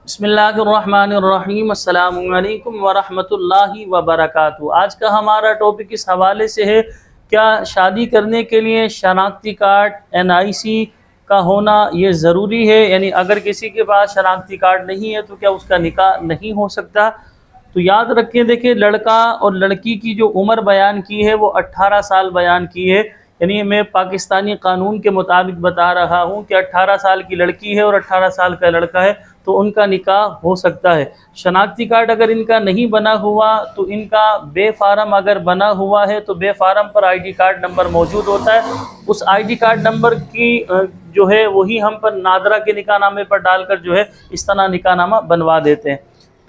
बिस्मिल्लाहिर्रहमानिर्रहीम अस्सलामुअलैकुम वरहमतुल्लाहि वबरकातुहू। आज का हमारा टॉपिक इस हवाले से है, क्या शादी करने के लिए शनाख्ती कार्ड NIC का होना ये ज़रूरी है? यानी अगर किसी के पास शनाख्ती कार्ड नहीं है तो क्या उसका निकाह नहीं हो सकता? तो याद रखें, देखिए, लड़का और लड़की की जो उम्र बयान की है वो 18 साल बयान की है। यानी मैं पाकिस्तानी कानून के मुताबिक बता रहा हूँ कि 18 साल की लड़की है और 18 साल का लड़का है तो उनका निकाह हो सकता है। शनाख्ती कार्ड अगर इनका नहीं बना हुआ तो इनका बेफारम अगर बना हुआ है तो बेफारम पर ID कार्ड नंबर मौजूद होता है। उस ID कार्ड नंबर की जो है वही हम पर नादरा के निकाहनामे पर डालकर जो है इस तरह निकाहनामा बनवा देते हैं।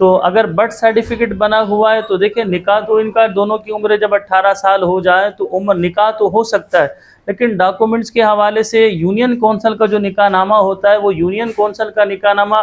तो अगर बर्थ सर्टिफिकेट बना हुआ है तो देखिए, निकाह तो इनका दोनों की उम्र जब 18 साल हो जाए तो उम्र निकाह तो हो सकता है, लेकिन डॉक्यूमेंट्स के हवाले से यूनियन कौंसल का जो निकाहनामा होता है वो यूनियन कौंसल का निकाहनामा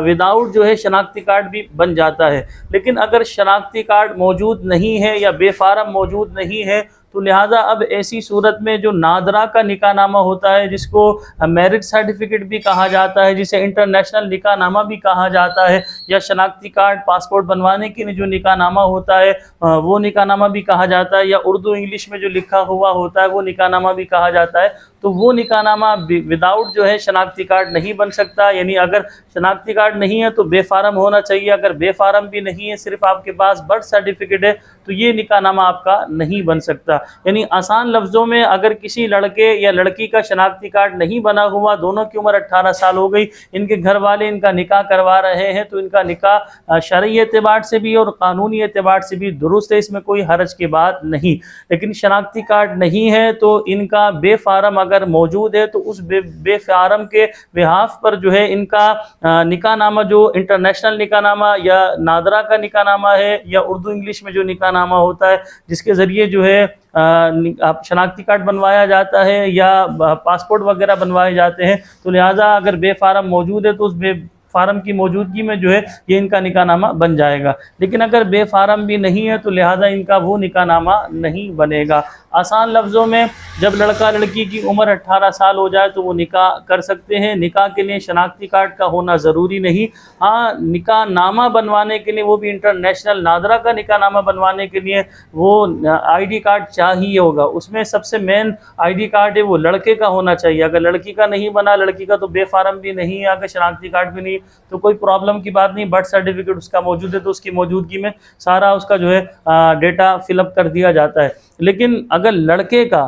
विदाउट जो है शनाख्ती कार्ड भी बन जाता है। लेकिन अगर शनाख्ती कार्ड मौजूद नहीं है या बेफारम मौजूद नहीं है तो लिहाजा अब ऐसी सूरत में जो नादरा का निकाहनामा होता है, जिसको मैरिज सर्टिफिकेट भी कहा जाता है, जिसे इंटरनेशनल निकाहनामा भी कहा जाता है, या शनाख्ती कार्ड पासपोर्ट बनवाने के लिए जो निकाहनामा होता है वो निकाहनामा भी कहा जाता है, या उर्दू इंग्लिश में जो लिखा हुआ होता है वो निकाहनामा भी कहा जाता है, तो वो निकाहनामा विदाउट जो है शनाख्ती कार्ड नहीं बन सकता। यानी अगर शनाख्ती कार्ड नहीं है तो बेफारम होना चाहिए, अगर बेफारम भी नहीं है, सिर्फ आपके पास बर्थ सर्टिफिकेट है, तो ये निकाहनामा आपका नहीं बन सकता। यानी आसान लफ्ज़ों में, अगर किसी लड़के या लड़की का शनाख्ती कार्ड नहीं बना हुआ, दोनों की उम्र 18 साल हो गई, इनके घर वाले इनका निकाह करवा रहे हैं, तो इनका निकाह शरई एतबार से भी और कानूनी एतबार से भी दुरुस्त है, इसमें कोई हरज की बात नहीं। लेकिन शनाख्ती कार्ड नहीं है तो इनका बेफारम अगर मौजूद है तो उस बेफारम के बिहाफ पर जो है इनका निकाहनामा, जो इंटरनेशनल निकाहनामा या नादरा का निकाहनामा है, या उर्दू इंग्लिश में जो निकाहनामा होता है जिसके ज़रिए जो है शनाख्ती कार्ड बनवाया जाता है या पासपोर्ट वगैरह बनवाए जाते हैं, तो लिहाजा अगर बेफारम मौजूद है तो उस फारम की मौजूदगी में जो है ये इनका निकाहनामा बन जाएगा। लेकिन अगर बेफारम भी नहीं है तो लिहाजा इनका वो निकाहनामा नहीं बनेगा। आसान लफ्ज़ों में, जब लड़का लड़की की उम्र 18 साल हो जाए तो वो निकाह कर सकते हैं। निकाह के लिए शनाख्ती कार्ड का होना ज़रूरी नहीं। हाँ, निकाह नामा बनवाने के लिए, वो भी इंटरनेशनल नादरा का निकाह नामा बनवाने के लिए वो ID कार्ड चाहिए होगा। उसमें सबसे मेन ID कार्ड है वो लड़के का होना चाहिए। अगर लड़की का नहीं बना, लड़की का तो बेफारम भी नहीं है, अगर शनाख्ती कार्ड भी नहीं तो कोई प्रॉब्लम की बात नहीं। बर्थ सर्टिफिकेट उसका मौजूद है तो उसकी मौजूदगी में सारा उसका जो है डेटा फिलअप कर दिया जाता है। लेकिन अगर लड़के का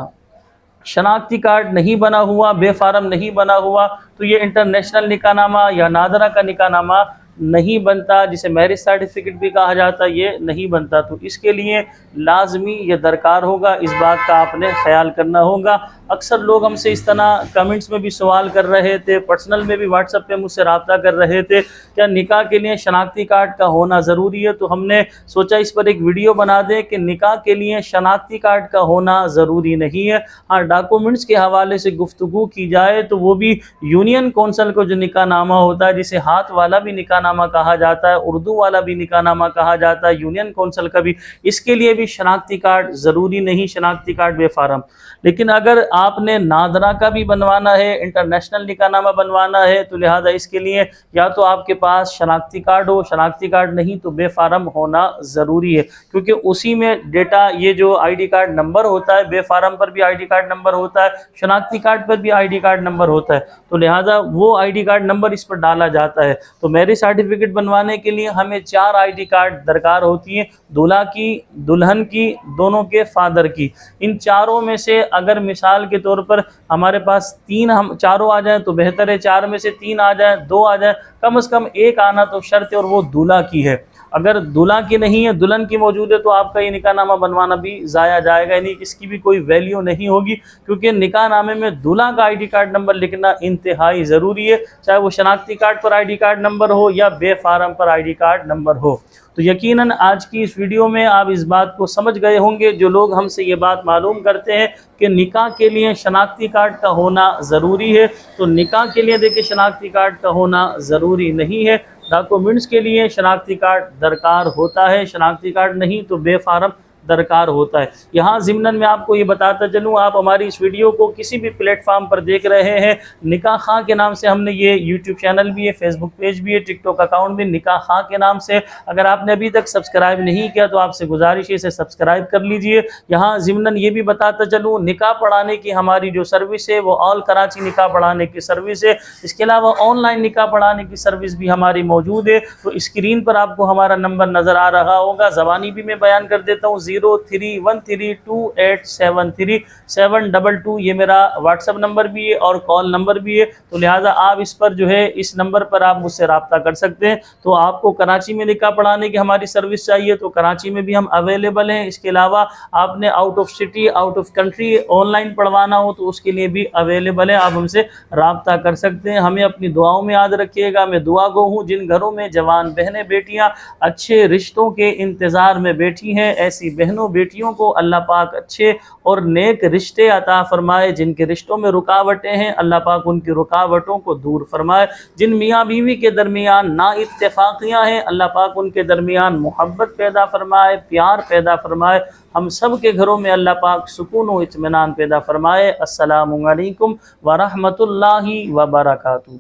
शनाख्ती कार्ड नहीं बना हुआ, बेफारम नहीं बना हुआ, तो ये इंटरनेशनल निकाहनामा या नादरा का निकाहनामा नहीं बनता, जिसे मैरिज सर्टिफिकेट भी कहा जाता है, ये नहीं बनता। तो इसके लिए लाजमी ये दरकार होगा, इस बात का आपने ख्याल करना होगा। अक्सर लोग हमसे इस तरह कमेंट्स में भी सवाल कर रहे थे, पर्सनल में भी व्हाट्सएप पे मुझसे रब्ता कर रहे थे, क्या निकाह के लिए शनाख्ती कार्ड का होना ज़रूरी है? तो हमने सोचा इस पर एक वीडियो बना दें कि निकाह के लिए शनाख्ती कार्ड का होना ज़रूरी नहीं है। हाँ, डॉक्यूमेंट्स के हवाले से गुफ्तगू की जाए तो वो भी यूनियन कौंसल को जो निकाहनामा होता है, जिसे हाथ वाला भी निकाहनामा कहा जाता है, उर्दू वाला भी निकाहनामा कहा जाता है, यूनियन कौंसल का भी, इसके लिए भी शनाख्ती कार्ड ज़रूरी नहीं, शनाख्ती कार्ड बेफारम। लेकिन अगर आपने नादरा का भी बनवाना है, इंटरनेशनल निकाहनामा बनवाना है, तो लिहाजा इसके लिए या तो आपके पास शनाख्ती कार्ड हो, शनाख्ती कार्ड नहीं तो बेफारम होना ज़रूरी है, क्योंकि उसी में डेटा, ये जो ID कार्ड नंबर होता है, बेफारम पर भी ID कार्ड नंबर होता है, शनाख्ती कार्ड पर भी ID कार्ड नंबर होता है, तो लिहाजा वो ID कार्ड नंबर इस पर डाला जाता है। तो मैरिज सर्टिफिकेट बनवाने के लिए हमें 4 ID कार्ड दरकार होती है, दूल्हा की, दुल्हन की, दोनों के फादर की। इन चारों में से अगर मिसाल के तौर पर हमारे पास 3, हम चारों आ जाएं तो बेहतर है, 4 में से 3 आ जाएं, 2 आ जाएं, कम से कम एक आना तो शर्त है, और वो दूल्हा की है। अगर दूल्हा की नहीं है, दुल्हन की मौजूद है, तो आपका ये निकाहनामा बनवाना भी ज़ाया जाएगा, यानी इसकी भी कोई वैल्यू नहीं होगी, क्योंकि निकाहनामे में दूल्हा का ID कार्ड नंबर लिखना इंतहाई ज़रूरी है, चाहे वो शनाख्ती कार्ड पर ID कार्ड नंबर हो या बेफारम पर ID कार्ड नंबर हो। तो यकीनन आज की इस वीडियो में आप इस बात को समझ गए होंगे, जो लोग हमसे ये बात मालूम करते हैं कि निकाह के लिए शनाख्ती कार्ड का होना ज़रूरी है, तो निकाह के लिए देखिए शनाख्ती कार्ड का होना ज़रूरी नहीं है। डॉक्यूमेंट्स के लिए शनाख्ती कार्ड दरकार होता है, शनाख्ती कार्ड नहीं तो बेफारम दरकार होता है। यहाँ ज़िम्नन मैं आपको ये बताता चलूँ, आप हमारी इस वीडियो को किसी भी प्लेटफार्म पर देख रहे हैं, निकाह खां के नाम से हमने ये यूट्यूब चैनल भी है, फेसबुक पेज भी है, टिकटॉक अकाउंट भी निकाह खां के नाम से। अगर आपने अभी तक सब्सक्राइब नहीं किया तो आपसे गुजारिश है इसे सब्सक्राइब कर लीजिए। यहाँ ज़िम्नन ये भी बताता चलूँ, निकाह पढ़ाने की हमारी जो सर्विस है वो ऑल कराची निकाह पढ़ाने की सर्विस है। इसके अलावा ऑनलाइन निकाह पढ़ाने की सर्विस भी हमारी मौजूद है। तो स्क्रीन पर आपको हमारा नंबर नज़र आ रहा होगा, ज़बानी भी मैं बयान कर देता हूँ, 0313287372 ये मेरा व्हाट्सअप नंबर भी है और कॉल नंबर भी है। तो लिहाजा आप इस पर जो है इस नंबर पर आप मुझसे रब्ता कर सकते हैं। तो आपको कराची में निकाह पढ़ाने की हमारी सर्विस चाहिए तो कराची में भी हम अवेलेबल हैं। इसके अलावा आपने out of city, out of country online पढ़वाना हो तो उसके लिए भी अवेलेबल है, आप हमसे रब्ता कर सकते हैं। हमें अपनी दुआओं में याद रखिएगा। मैं दुआ गो हूँ जिन घरों में जवान बहनें बेटियाँ अच्छे रिश्तों के इंतज़ार में बैठी हैं, ऐसी बहनों बेटियों को अल्लाह पाक अच्छे और नेक रिश्ते अता फरमाए। जिनके रिश्तों में रुकावटें हैं अल्लाह पाक उनकी रुकावटों को दूर फरमाए। जिन मियाँ बीवी के दरमियान ना इत्तेफाकियाँ हैं अल्लाह पाक उनके दरमियान मोहब्बत पैदा फरमाए, प्यार पैदा फरमाए। हम सब के घरों में अल्लाह पाक सुकून व इत्मीनान पैदा फरमाए। अस्सलामु अलैकुम व रहमतुल्लाहि व बरकातुहू।